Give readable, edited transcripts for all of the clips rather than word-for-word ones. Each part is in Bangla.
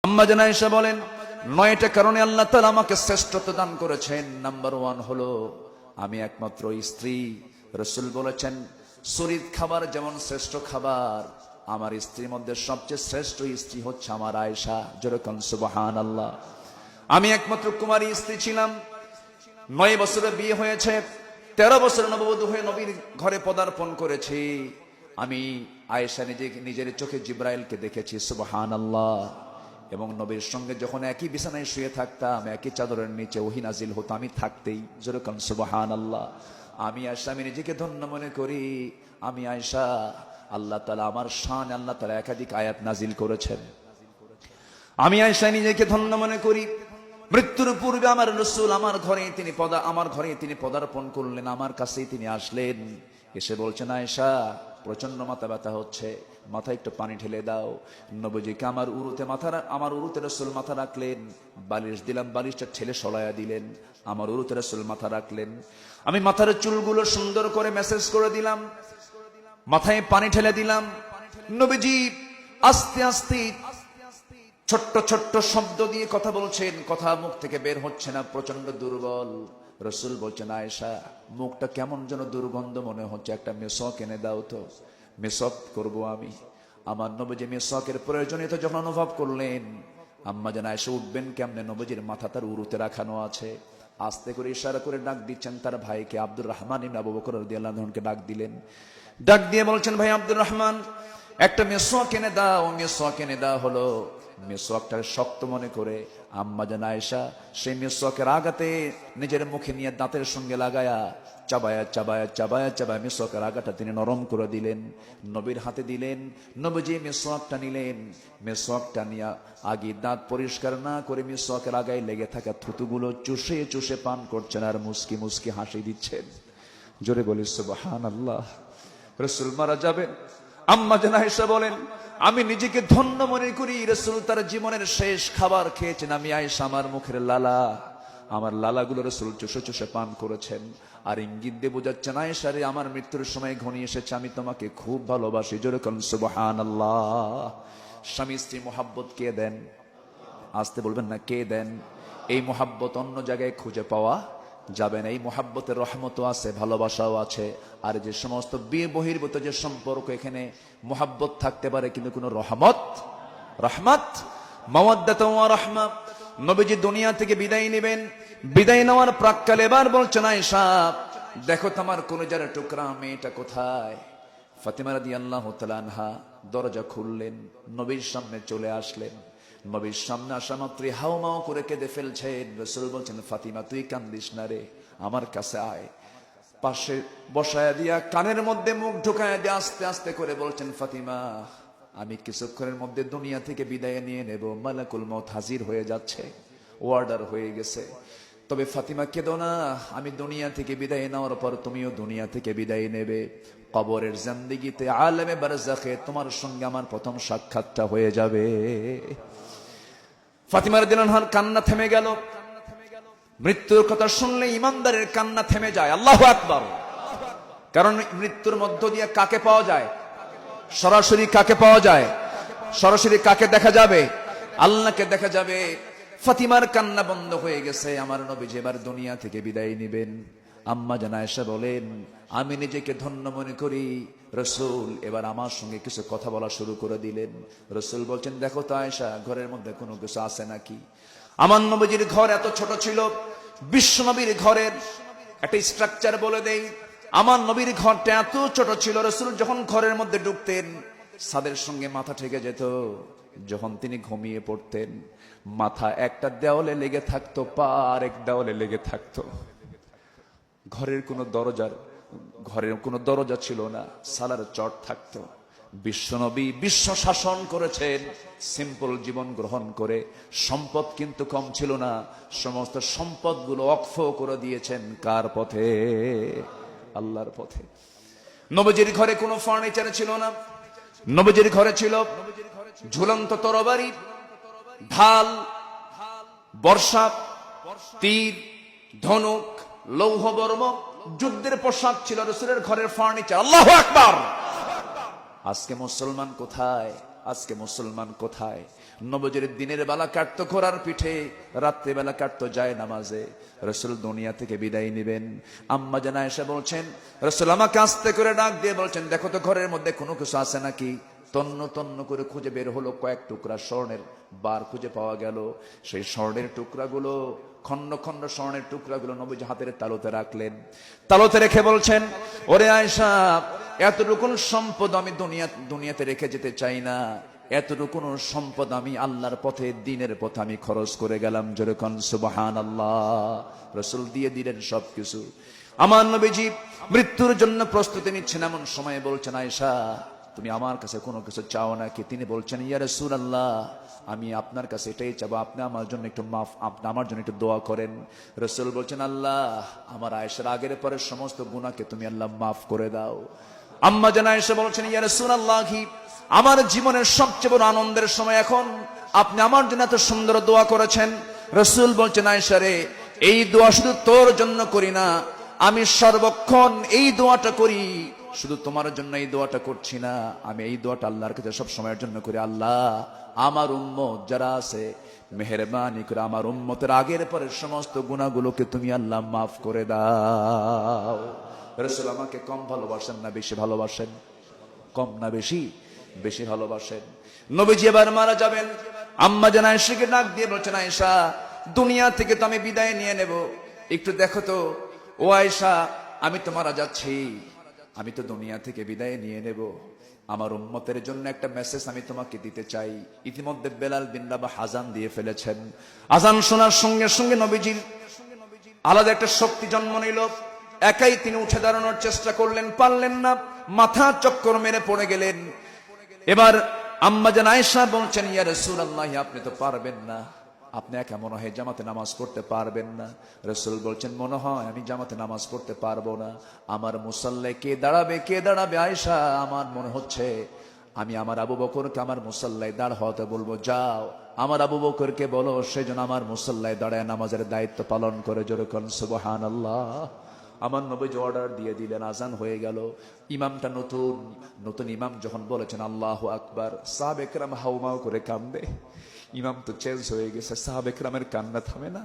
আম্মা জান আয়েশা বলেন, 9টা কারণে আল্লাহ তাআলা আমাকে শ্রেষ্ঠত্ব দান করেছেন। নাম্বার 1 হলো আমি একমাত্র স্ত্রী। রাসূল বলেছেন, শরীর খাবার যেমন শ্রেষ্ঠ খাবার, আমার স্ত্রীর মধ্যে সবচেয়ে শ্রেষ্ঠ স্ত্রী হচ্ছে আমার আয়েশা। যেরকম সুবহানাল্লাহ। আমি একমাত্র কুমারী স্ত্রী ছিলাম। 9 বছরে বিয়ে হয়েছে, 13 বছর নববধূ হয়ে নবীর ঘরে পদার্পণ করেছি। আমি আয়েশা নিজের চোখে জিব্রাইলকে দেখেছি, সুবহানাল্লাহ। এবং নবীর সঙ্গে যখন একই বিছানায় শুয়ে থাকতাম, একই চাদরের নিচে ওহী নাজিল হতো আমি থাকতেই। যেরকম সুবহানাল্লাহ। আমি আয়েশা, আমি নিজেকে ধন্য মনে করি। আমি আয়েশা, আল্লাহ তাআলা আমার শান, আল্লাহ তাআলা একাধিক আয়াত নাজিল করেছেন। আমি আয়েশা নিজেকে ধন্য মনে করি। মৃত্যুর পূর্বে আমার রাসূল আমার ঘরে তিনি পদার্পণ করলেন, আমার কাছেই তিনি আসলেন। এসে বলছেন, আয়েশা প্রচন্ড মাথা ব্যথা হচ্ছে, মাথায় একটু পানি ঢেলে দাও। নবীজিকে আমার উরুতে রাসূল মাথা রাখলেন। বালিশ দিলাম, বালিশটা ঠেলে সরাইয়া দিলেন। আমার উরুতে রাসূল মাথা রাখলেন। আমি মাথার চুলগুলো সুন্দর করে ম্যাসেজ করে দিলাম, মাথায় পানি ঢেলে দিলাম। নবীজি আস্তে আস্তে ছোট্ট ছোট্ট শব্দ দিয়ে কথা বলছেন, কথা মুখ থেকে বের হচ্ছে না, প্রচন্ড দুর্বল। রাসূল বলছেন, আয়েশা মুখটা কেমন যেন দুর্গন্ধ মনে হচ্ছে, একটা মেসওয়াক এনে দাও তো, মেসওয়াক করব আমি। আমার নবীজি মেসওয়াকের প্রয়োজনীয়তা যখন অনুভব করলেন, আম্মা জান আয়েশা উঠবেন কেমনে, নবীজির মাথা তার উরুতে রাখানো আছে। আস্তে করে ইশারা করে ডাক দিচ্ছেন তার ভাইকে, আব্দুর রহমান ইবনে আবু বকর রাদিয়াল্লাহু আনহুকে ডাক দিলেন। ডাক দিয়ে বলছেন, ভাই আব্দুর রহমান, একটা মেসওয়াক এনে দাও। মেসওয়াক এনে দেওয়া হলো। মেসওয়াকটাকে শক্ত মনে করে আম্মা জান আয়েশা সেই মেসওয়াকের আগাতে নিজের মুখে নিয়ে দাঁতের সঙ্গে লাগায়া চাবায়া চাবায়া চাবায়া চাবায়া মেসওয়াকের আগাটা তিনি নরম করে দিলেন, নবীর হাতে দিলেন। নবীজি মেসওয়াকটা নিলেন। মেসওয়াকটা নিয়ে আগে দাঁত পরিষ্কার না করে মেসওয়াকের আগায় লেগে থাকা থুতুগুলো চুষে চুষে পান করছেন আর মুস্কি মুস্কি হাসি দিচ্ছেন। জোরে বলি সুবহানাল্লাহ। রাসূল মারা যাবেন, আম্মা জান আয়েশা বলেন, আমি নিজেকে ধন্য মনে করি, রাসূল তার জীবনের শেষ খাবার খেয়েছেন। আমি আয়েশা আমার মুখের লালা, আমার লালাগুলো রাসূল চুষে চুষে পান করেছেন। আর ইঙ্গিত দিয়ে বোঝাচ্ছেন, আয়েশা রে, আমার মৃত্যুর সময় ঘনিয়ে এসেছে, আমি তোমাকে খুব ভালোবাসি। জোরে বলেন সুবহানাল্লাহ। স্বামী স্ত্রী মোহাব্বত কে দেন? আসতে বলবেন না, কে দেন? এই মোহাব্বত অন্য জায়গায় খুঁজে পাওয়া যাবে না। এই মোহাব্বতের রহমতও আছে, ভালোবাসাও আছে। আর যে সমস্ত বিয়ে বহির্ভূত যে সম্পর্ক, এখানে মোহাব্বত থাকতে পারে কিন্তু কোনো রহমত মাওয়াদ্দাত ওয়া রাহমা। নবীজি দুনিয়া থেকে বিদায় নেবেন। বিদায় নেওয়ার প্রাক্কালে এবার বলছেন, আয়েশা দেখো তোমার কলিজার টুকরা মেয়েটা কোথায়? ফাতিমা রাদিয়াল্লাহু তাআলা আনহা দরজা খুললেন, নবীর সামনে চলে আসলেন। নবীর সামনে আসা মাত্রই হাউমাউ করে কেঁদে ফেলছেন। রাসূল বলছেন, ফাতিমা তুই কান্দিস না রে, আমার কাছে আয়। পাশে বসায়া দিয়া কানের মধ্যে মুখ ঢুকায়া দিয়ে আস্তে আস্তে করে বলছেন, ফাতিমা আমি কিছুক্ষণের মধ্যে দুনিয়া থেকে বিদায় নিয়ে নেব, মালাকুল মউত হাজির হয়ে যাচ্ছে, অর্ডার হয়ে গেছে। তবে ফাতিমা কেঁদো না, আমি দুনিয়া থেকে বিদায় নেওয়ার পর তুমিও দুনিয়া থেকে বিদায় নেবে। কবরের জিন্দেগিতে আলেমে বারজাখে তোমার সঙ্গে আমার প্রথম সাক্ষাৎটা হয়ে যাবে। ফাতিমা রাদিয়াল্লাহু আনহার কান্না থেমে গেল। মৃত্যুর কথা শুনলে ইমানদারের কান্না থেমে যায়। আল্লাহু আকবার। কারণ মৃত্যুর মধ্য দিয়ে কাকে পাওয়া যায়? সরাসরি কাকে পাওয়া যায়? সরাসরি কাকে দেখা যাবে? আল্লাহকে দেখা যাবে। ফাতিমার কান্না বন্ধ হয়ে গেছে। আমার নবীজি এবার দুনিয়া থেকে বিদায় নেবেন। আম্মা জান আয়েশা বলেন, আমি নিজেকে ধন্য মনে করি। রাসূল এবার আমার সঙ্গে কিছু কথা বলা শুরু করে দিলেন। রাসূল বলছেন, দেখো তো আয়েশা, ঘরের মধ্যে কোনো কিছু আছে নাকি? আমার নবীজির ঘর এত ছোট ছিল। বিশ্ব নবীর ঘরের একটা স্ট্রাকচার বলে দেই। আমার নবীর ঘরটা এত ছোট ছিল, রাসূল যখন ঘরের মধ্যে ঢুকতেন ছাদের সঙ্গে মাথা ঠেকে যেত। যখন তিনি ঘুমিয়ে পড়তেন মাথা একটা দেওয়ালে লেগে থাকতো, পা আরেক দেওয়ালে লেগে থাকতো। ঘরের কোনো দরজা ছিল না, সালার চট থাকতো। বিশ্বনবী বিশ্ব শাসন করেছেন সিম্পল জীবন গ্রহণ করে। সম্পদ কিন্তু কম ছিল না, সমস্ত সম্পদগুলো অক্ষ করে দিয়েছেন কার পথে? আল্লাহর পথে। নবীজির ঘরে কোনো ফার্নিচার ছিল না। নবীজির ঘরে ছিল ঝুলন্ত তরবারি, ঢাল, বর্শা, তীর, ধনুক, লৌহ বর্ম, যুদ্ধের পোশাক ছিল রাসূলের ঘরের ফার্নিচার। আল্লাহু আকবার। আজকে মুসলমান কোথায়? নবজির দিনের বেলা কাটতো ঘোড়ার পিঠে, রাত্রে বেলা কাটতো যায় নামাজে। রাসূল দুনিয়া থেকে বিদায় নেবেন। আম্মা জান আয়েশা বলছেন, রাসূল আমাকে আস্তে করে ডাক দিয়ে বলছেন, দেখো তো ঘরের মধ্যে কোনো কিছু আছে নাকি। তন্ন তন্ন করে খুঁজে বের হলো কয়েক টুকরা স্বর্ণের বার খুঁজে পাওয়া গেল। সেই স্বর্ণের টুকরাগুলো, খন্ড খন্ড স্বর্ণের টুকরাগুলো নবীজি হাতের তালুতে রাখলেন। তালুতে রেখে বলছেন, ওরে আয়েশা, এতটুকু সম্পদ আমি দুনিয়াতে রেখে যেতে চাই না। এতটুকু সম্পদ আমি আল্লাহর পথে, দ্বীনের পথে আমি খরচ করে গেলাম। জোরে কোন সুবহানাল্লাহ। রাসূল দিয়ে দিলেন সবকিছু। আমার নবীজি মৃত্যুর জন্য প্রস্তুতি নিচ্ছেন, এমন সময় বলছেন, আয়েশা তুমি আমার কাছে কোনো কিছু চাও নাকি? তিনি বলছেন, ইয়া রাসূলুল্লাহ, আমি আপনার কাছে এটাই চাবো, আপনি আমার জন্য একটু আপনি আমার জন্য একটু দোয়া করেন। রাসূল বলছেন, আল্লাহ আমার আয়েশার আগের পরের সমস্ত গুনাহকে তুমি আল্লাহ মাফ করে দাও। আম্মা জান আয়েশা বলছেন, ইয়া রাসূলুল্লাহ, আমার জীবনের সবচেয়ে বড় আনন্দের সময় এখন, আপনি আমার জন্য এত সুন্দর দোয়া করেছেন। রাসূল বলছেন, আয়েশা রে, এই দোয়া শুধু তোর জন্য করি না, আমি সর্বক্ষণ এই দোয়াটা করি। শুধু তোমার জন্য এই দোয়াটা করছি না, আমি এই দোয়াটা আল্লাহর কাছে সব সময়ের জন্য করি, আল্লাহ আমার উম্মত যারা আছে, মেহেরবানি করে আমার উম্মতের আগের পরের সমস্ত গুনাহগুলোকে তুমি আল্লাহ মাফ করে দাও। রাসূল আমাকে কম ভালোবাসেন না বেশি ভালোবাসেন? কম না বেশি? বেশি ভালোবাসেন। নবীজি এবার মারা যাবেন। আম্মা জান আয়েশাকে ডাক দিয়ে বলছেন, আয়েশা দুনিয়া থেকে তো আমি বিদায় নিয়ে নেব, একটু দেখো তো ও আয়েশা, আমি তো মারা যাচ্ছি, আমি তো দুনিয়া থেকে বিদায় নিয়ে নেব, আমার উম্মতের জন্য একটা মেসেজ আমি তোমাকে দিতে চাই। ইতিমধ্যে বেলাল বিন রাবাহ আযান দিয়ে ফেলেছেন। আযান শোনার সঙ্গে সঙ্গে নবীজির আলাদা একটা শক্তি জন্ম নিল। একাই তিনি উঠে দাঁড়ানোর চেষ্টা করলেন, পারলেন না, মাথা চক্কর মেরে পড়ে গেলেন। এবার আম্মা জান আয়েশা বলছেন, ইয়া রাসূলুল্লাহ, আপনি তো পারবেন না, আপনি একা মনে হয় জামাতে নামাজ পড়তে পারবেন না। রাসূল বলছেন, মনে হয় আমি জামাতে নামাজ পড়তে পারবো না, আমার মুসাল্লায় কে দাঁড়াবে, কে দাঁড়াবে? আয়েশা, আমার মনে হচ্ছে আমি আমার আবু বকরকে আমার মুসাল্লায় দাঁড় হতে বলবো। যাও আমার আবু বকরকে বলো সেজন্য আমার মুসাল্লায় দাঁড়ায় নামাজের দায়িত্ব পালন করে। জোরে কোন সুবহানাল্লাহ। আমার নবীজি অর্ডার দিয়ে দিলেন। আজান হয়ে গেল। ইমামটা নতুন ইমাম যখন বলেছেন আল্লাহু আকবার, সাহাবে কেরাম হাউমাউ করে কান্দে। ইমাম তো চেঞ্জ হয়ে গেছে, সাহাবে কেরামের কান্না থামে না।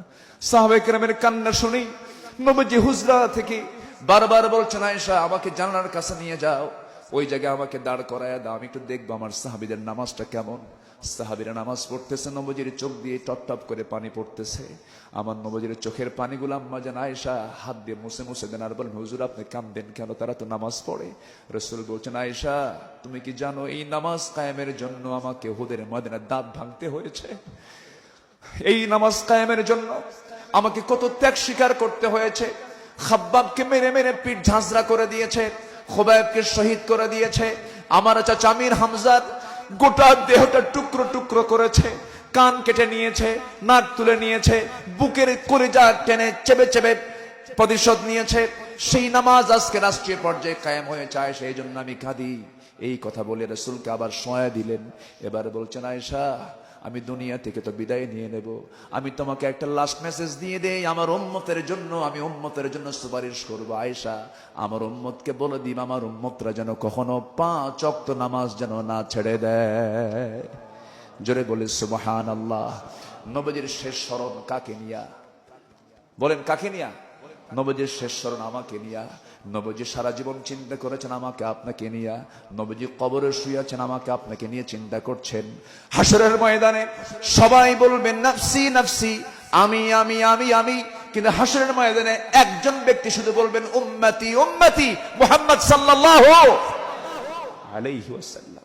সাহাবে কেরামের কান্না শুনি নবীজি হুজরা থেকে বারবার বলছেন, আয়েশা আমাকে জানালার কাছে নিয়ে যাও, ওই জায়গায় আমাকে দাঁড় করায় দাও, আমি একটু দেখবো আমার সাহাবীদের নামাজটা কেমন। সাহাবীরা নামাজ পড়তেছে, নবীজির চোখ দিয়ে টপ টপ করে পানি পড়তেছে। আমার নবীজির চোখের পানিগুলো আম্মা জান আয়েশা হাত দিয়ে মুছে মুছে দেন, আর বলেন, হুজুর আপনি কাঁদেন কেন? তারা তো নামাজ পড়ে। রাসূল বলছেন, আয়েশা তুমি কি জানো এই নামাজ কায়েমের জন্য আমাকে উহুদের ময়দানে দাঁত ভাঙতে হয়েছে? এই নামাজ কায়েমের জন্য আমাকে কত ত্যাগ স্বীকার করতে হয়েছে। খাব্বাবকে মেরে মেরে পিঠ ঝাঁঝরা করে দিয়েছে, খুবাইবকে শহীদ করে দিয়েছে, আমার চাচা আমির হামজা গোটা দেহটা টুকরো টুকরো করেছে, কান কেটে নিয়েছে, নাক তুলে নিয়েছে, বুকের কলিজা টেনে চেপে চেপে প্রতিশোধ নিয়েছে। সেই নামাজ আজকে রাষ্ট্রীয় পর্যায়ে কায়েম হয়ে যায়, সেই জন্য আমি কাঁদি। এই কথা বলে রাসূলকে আবার শোয়া দিলেন। এবার বলছেন, আয়েশা আমি দুনিয়া থেকে তো বিদায় নিয়ে নেব, আমি তোমাকে একটা লাস্ট মেসেজ দিয়ে দেই, আমার উম্মতের জন্য, আমি উম্মতের জন্য সুপারিশ করব। আয়েশা আমার উম্মতকে বলে দিন, আমার উম্মতরা যেন কখনো 5 ওয়াক্ত নামাজ যেন না ছেড়ে দেয়। জোরে বলে সুবহানাল্লাহ। নবীজির শেষ স্মরণ কাকে নিয়া? বলেন কাকে নিয়া? নবীজির শেষ স্মরণ আমাকে নিয়া। নবীজি সারা জীবন চিন্তা করেছেন আমাকে আপনাকে নিয়া। নবীজি কবরে শুয়ে আছেন, আমাকে আপনাকে নিয়ে চিন্তা করছেন। হাসরের ময়দানে সবাই বলবেন নাফসি নাফসি, আমি আমি আমি আমি, কিন্তু হাসরের ময়দানে একজন ব্যক্তি শুধু বলবেন উম্মতি উম্মতি, মুহাম্মদ সাল্লাল্লাহু আলাইহি ওয়াসাল্লাম।